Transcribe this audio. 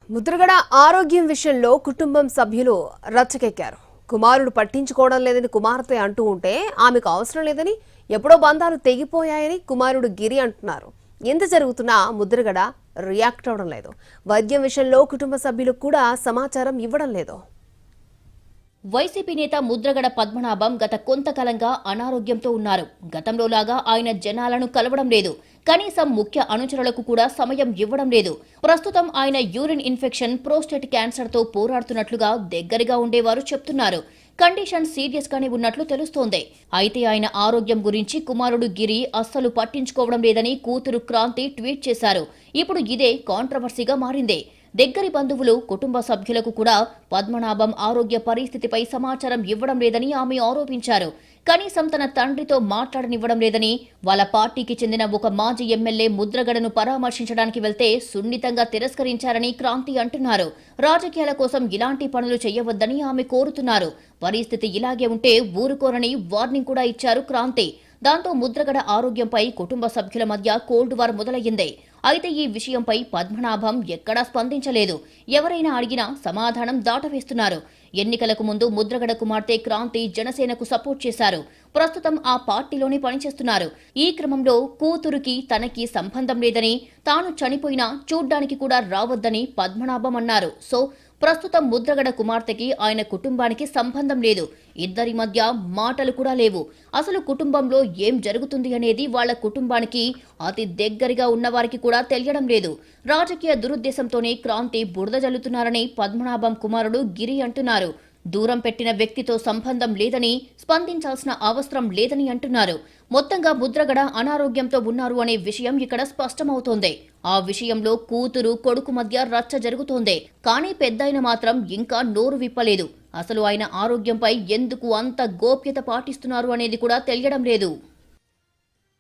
ముద్రగడ ఆరోగ్యం విషయంలో కుటుంబం సభ్యులు రచ్చకెక్కారు. కుమారుడు పట్టించుకోవడం లేదని కుమార్తె అంటూ ఉంటే ఆమెకు అవసరం లేదని, ఎప్పుడో బంధాలు తెగిపోయాయని కుమారుడు గిరి అంటున్నారు. ఎంత జరుగుతున్నా ముద్రగడ రియాక్ట్ అవడం లేదు. వైద్యం విషయంలో కుటుంబ సభ్యులు కూడా సమాచారం ఇవ్వడం లేదు. వైసీపీ నేత ముద్రగడ పద్మనాభం గత కొంతకాలంగా అనారోగ్యంతో ఉన్నారు. గతంలోలాగా ఆయన జనాలను కలవడం లేదు. కనీసం ముఖ్య అనుచరులకు కూడా సమయం ఇవ్వడం లేదు. ప్రస్తుతం ఆయన యూరిన్ ఇన్ఫెక్షన్, ప్రోస్టేట్ క్యాన్సర్తో పోరాడుతున్నట్లుగా దగ్గరగా ఉండేవారు చెప్తున్నారు. కండిషన్ సీరియస్ గానే ఉన్నట్లు తెలుస్తోంది. అయితే ఆయన ఆరోగ్యం గురించి కుమారుడు గిరి అస్సలు పట్టించుకోవడం లేదని కూతురు క్రాంతి ట్వీట్ చేశారు. ఇప్పుడు ఇదే కాంట్రవర్సీగా మారింది. దగ్గరి బంధువులు, కుటుంబ సభ్యులకు కూడా పద్మనాభం ఆరోగ్య పరిస్థితిపై సమాచారం ఇవ్వడం లేదని ఆమె ఆరోపించారు. కనీసం తన తండ్రితో మాట్లాడనివ్వడం లేదని, వాళ్ళ పార్టీకి చెందిన ఒక మాజీ ఎమ్మెల్యే ముద్రగడను పరామర్శించడానికి వెళ్తే సున్నితంగా తిరస్కరించారని క్రాంతి అంటున్నారు. రాజకీయాల కోసం ఇలాంటి పనులు చేయవద్దని ఆమె కోరుతున్నారు. పరిస్థితి ఇలాగే ఉంటే ఊరుకోరని వార్నింగ్ కూడా ఇచ్చారు క్రాంతి. దాంతో ముద్రగడ ఆరోగ్యంపై కుటుంబ సభ్యుల మధ్య కోల్డ్ వార్ మొదలయ్యింది. అయితే ఈ విషయంపై పద్మనాభం ఎక్కడా స్పందించలేదు. ఎవరైనా అడిగినా సమాధానం దాటవేస్తున్నారు. ఎన్నికలకు ముందు ముద్రగడ కుమార్తె క్రాంతి జనసేనకు సపోర్ట్ చేశారు. ప్రస్తుతం ఆ పార్టీలోనే పనిచేస్తున్నారు. ఈ క్రమంలో కూతురుకి తనకి సంబంధం లేదని, తాను చనిపోయినా చూడ్డానికి కూడా రావద్దని పద్మనాభం అన్నారు. సో ప్రస్తుతం ముద్రగడ కుమార్తెకి ఆయన కుటుంబానికి సంబంధం లేదు. ఇద్దరి మధ్య మాటలు కూడా లేవు. అసలు కుటుంబంలో ఏం జరుగుతుంది అనేది వాళ్ల కుటుంబానికి అతి దగ్గరగా ఉన్నవారికి కూడా తెలియడం లేదు. రాజకీయ దురుద్దేశంతోనే క్రాంతి బురద జల్లుతున్నారని పద్మనాభం కుమారుడు గిరి అంటున్నారు. దూరం పెట్టిన వ్యక్తితో సంబంధం లేదని, స్పందించాల్సిన అవసరం లేదని అంటున్నారు. మొత్తంగా ముద్రగడ అనారోగ్యంతో ఉన్నారు అనే విషయం ఇక్కడ స్పష్టమవుతోంది. ఆ విషయంలో కూతురు, కొడుకు మధ్య రచ్చ జరుగుతోంది. కానీ పెద్దాయన మాత్రం ఇంకా నోరు విప్పలేదు. అసలు ఆయన ఆరోగ్యంపై ఎందుకు అంత గోప్యత పాటిస్తున్నారు అనేది కూడా తెలియడం లేదు.